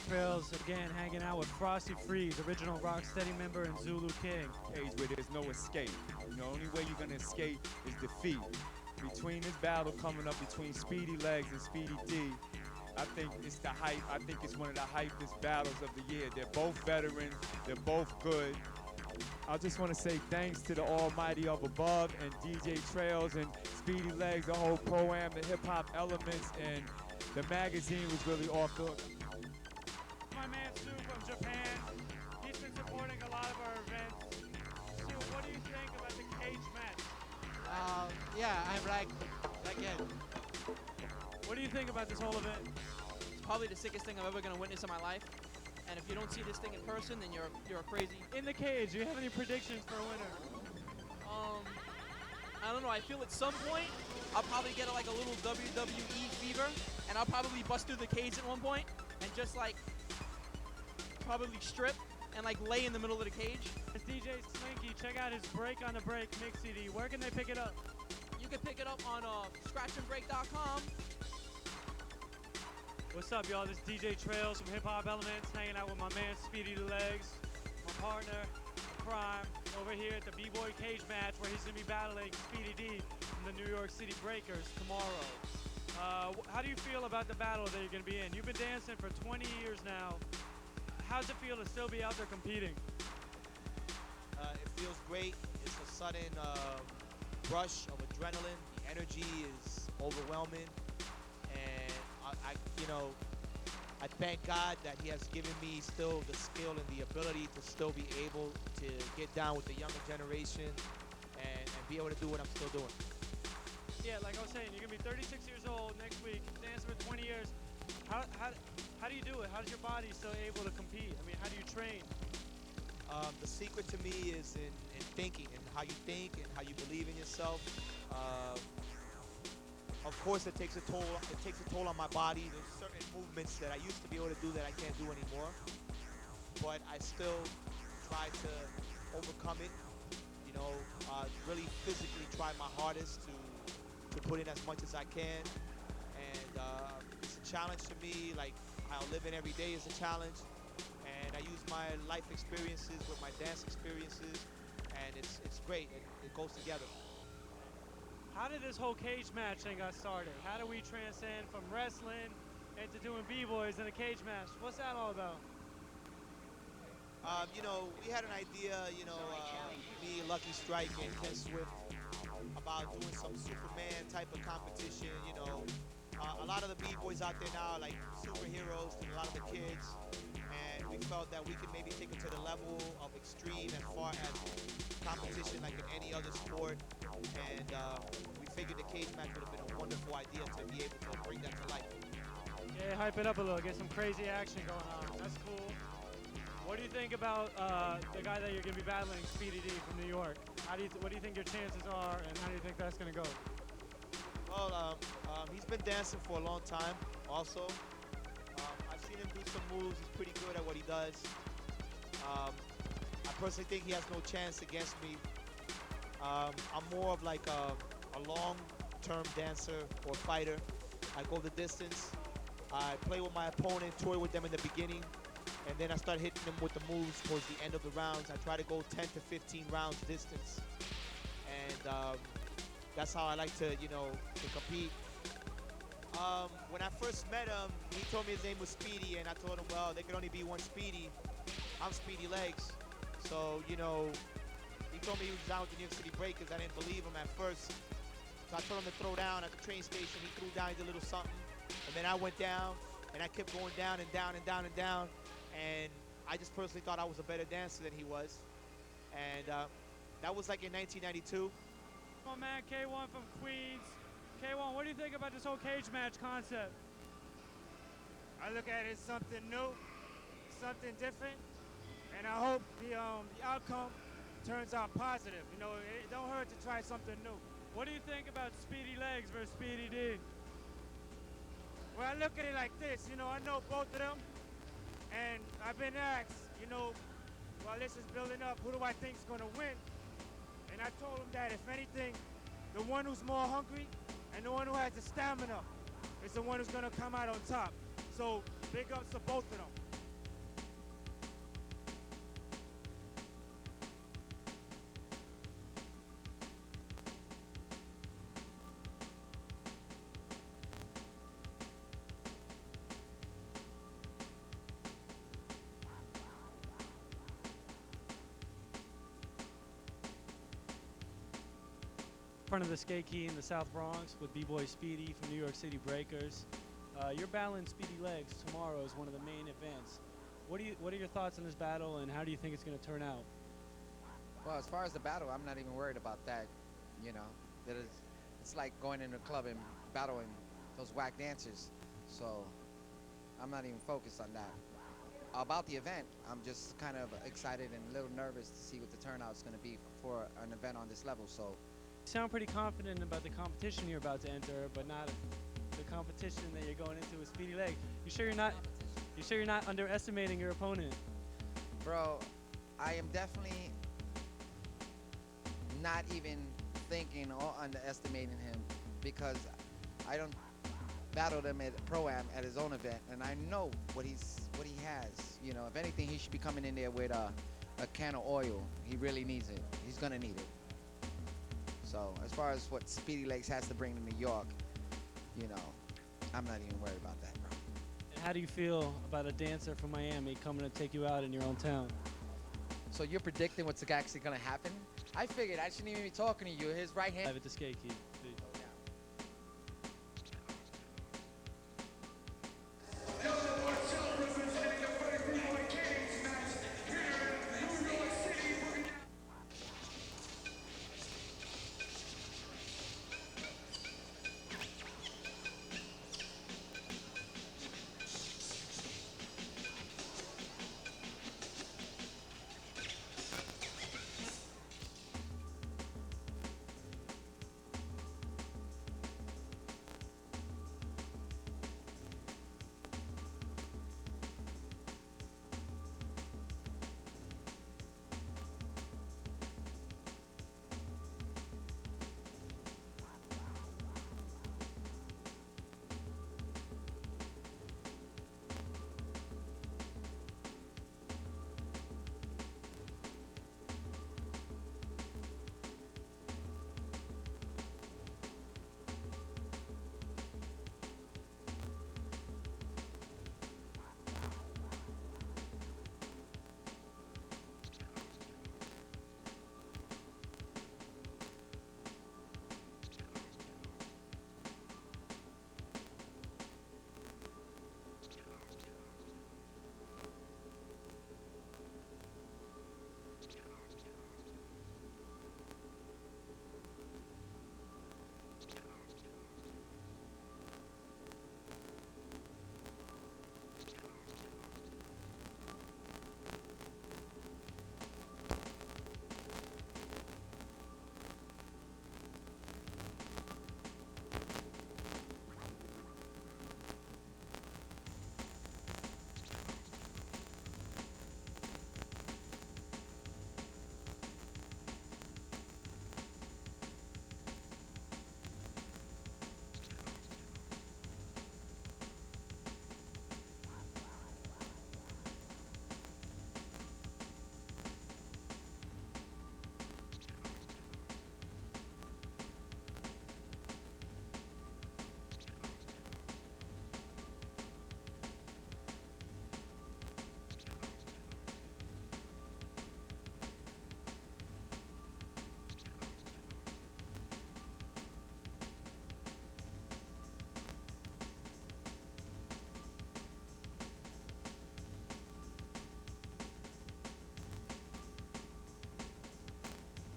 Trails again, hanging out with Frosty Freeze, original Rocksteady member and Zulu King. Cage where there's no escape. The only way you're gonna escape is defeat. Between this battle coming up between Speedy Legs and Speedy D, I think it's the hype. I think it's one of the hypest battles of the year. They're both veterans. They're both good. I just want to say thanks to the almighty of above and DJ Trails and Speedy Legs, the whole pro-am, the hip-hop elements, and the magazine was really off the... My man Sue from Japan, he's been supporting a lot of our events. Sue, what do you think about the cage match? Yeah, I like it. What do you think about this whole event? It's probably the sickest thing I'm ever gonna witness in my life. And if you don't see this thing in person, then you're crazy. In the cage, do you have any predictions for a winner? I don't know. I feel at some point I'll probably get like a little WWE fever, and I'll probably bust through the cage at one point and just like probably strip and like lay in the middle of the cage. It's DJ Slinky. Check out his Break on the Break mix CD. Where can they pick it up? You can pick it up on scratchandbreak.com. What's up, y'all? This is DJ Trails from Hip Hop Elements, hanging out with my man Speedy Legs, my partner, Prime, over here at the B-Boy Cage match where he's gonna be battling Speedy D from the New York City Breakers tomorrow. How do you feel about the battle that you're gonna be in? You've been dancing for 20 years now. How's it feel to still be out there competing? It feels great. It's a sudden rush of adrenaline. The energy is overwhelming, and I thank God that He has given me still the skill and the ability to still be able to get down with the younger generation and be able to do what I'm still doing. Yeah, like I was saying, you're gonna be 36 years old next week, dancing for 20 years. How do you do it? How is your body still able to compete? I mean, how do you train? The secret to me is in thinking and how you think and how you believe in yourself. Of course, it takes a toll. It takes a toll on my body. There's certain movements that I used to be able to do that I can't do anymore. But I still try to overcome it. Really physically try my hardest to put in as much as I can. And it's a challenge to me. Like how living every day is a challenge. And I use my life experiences with my dance experiences, and it's great. It goes together. How did this whole cage match thing got started? How do we transcend from wrestling into doing b-boys in a cage match? What's that all about? We had an idea, me, Lucky Strike, and Ken Swift, about doing some Superman type of competition. A lot of the b-boys out there now are like superheroes to a lot of the kids, and we felt that we could maybe take it to the level of extreme as far as competition like in any other sport, and we figured the cage match would have been a wonderful idea to be able to bring that to life. Yeah, hype it up a little, get some crazy action going on. That's cool. What do you think about the guy that you're going to be battling, Speedy D from New York? What do you think your chances are, and how do you think that's going to go? Well, he's been dancing for a long time also. I've seen him do some moves. He's pretty good at what he does. I personally think he has no chance against me. I'm more of like a long-term dancer or fighter. I go the distance. I play with my opponent, toy with them in the beginning, and then I start hitting them with the moves towards the end of the rounds. I try to go 10 to 15 rounds distance. And that's how I like to compete. When I first met him, he told me his name was Speedy, and I told him, well, there could only be one Speedy. I'm Speedy Legs. So, he told me he was down with the New York City Breakers. I didn't believe him at first. So I told him to throw down at the train station. He threw down, he did a little something. And then I went down, and I kept going down and down and down and down. And I just personally thought I was a better dancer than he was. And that was like in 1992. My man K1 from Queens. K1, what do you think about this whole cage match concept? I look at it as something new, something different, and I hope the outcome turns out positive. It don't hurt to try something new. What do you think about Speedy Legs versus Speedy D? Well, I look at it like this. I know both of them, and I've been asked, while this is building up, who do I think is going to win? And I told him that if anything, the one who's more hungry and the one who has the stamina is the one who's going to come out on top. So big ups to both of them. front of the Skate Key in the South Bronx with B-Boy Speedy from New York City Breakers. You're battling Speedy Legs tomorrow as one of the main events. What are your thoughts on this battle, and how do you think it's going to turn out? Well, as far as the battle, I'm not even worried about that. You know, it's like going in a club and battling those whack dancers. So I'm not even focused on that. About the event, I'm just kind of excited and a little nervous to see what the turnout's going to be for an event on this level. So You sound pretty confident about the competition you're about to enter, but not the competition that you're going into with Speedy Leg. You sure you're not underestimating your opponent? bro, I am definitely not even thinking or underestimating him, because I don't battle him at Pro-Am at his own event, and I know what he has. You know, if anything, he should be coming in there with a can of oil. He really needs it. He's gonna need it. So as far as what Speedy Legs has to bring to New York, you know, I'm not even worried about that, bro. And how do you feel about a dancer from Miami coming to take you out in your own town? So you're predicting what's actually gonna happen? I figured I shouldn't even be talking to you. His right hand. Live at the Skate Key.